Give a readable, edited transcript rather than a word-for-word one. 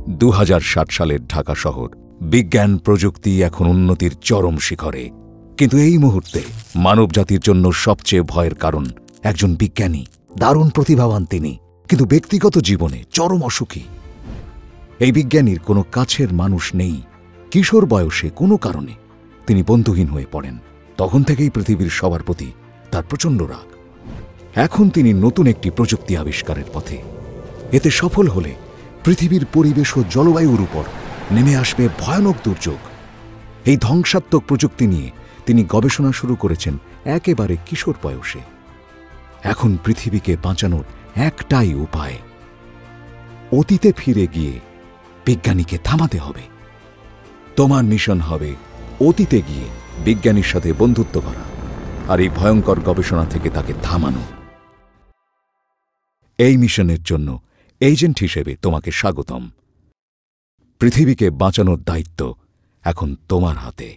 2060 সালের ঢাকা শহর বিজ্ঞান প্রযুক্তি এখন উন্নতির চরম শিখরে, কিন্তু এই মুহূর্তে মানবজাতির জন্য সবচেয়ে ভয়ের কারণ একজন বিজ্ঞানী। দারুণ প্রতিভাবান তিনি, কিন্তু ব্যক্তিগত জীবনে চরম অসুখী। এই বিজ্ঞানীর কোনো কাছের মানুষ নেই। কিশোর বয়সে কোনো কারণে তিনি বন্ধুহীন হয়ে পড়েন। তখন থেকেই পৃথিবীর সবার প্রতি তার প্রচণ্ড রাগ। এখন তিনি নতুন একটি প্রযুক্তি আবিষ্কারের পথে। এতে সফল হলে পৃথিবীর পরিবেশ ও জলবায়ুর উপর নেমে আসবে ভয়ানক দুর্যোগ। এই ধ্বংসাত্মক প্রযুক্তি নিয়ে তিনি গবেষণা শুরু করেছেন একেবারে কিশোর বয়সে। এখন পৃথিবীকে বাঁচানোর একটাই উপায়, অতীতে ফিরে গিয়ে বিজ্ঞানীকে থামাতে হবে। তোমার মিশন হবে অতীতে গিয়ে বিজ্ঞানীর সাথে বন্ধুত্ব করা আর এই ভয়ঙ্কর গবেষণা থেকে তাকে থামানো। এই মিশনের জন্য এজেন্ট হিসেবে তোমাকে স্বাগতম। পৃথিবীকে বাঁচানোর দায়িত্ব এখন তোমার হাতে।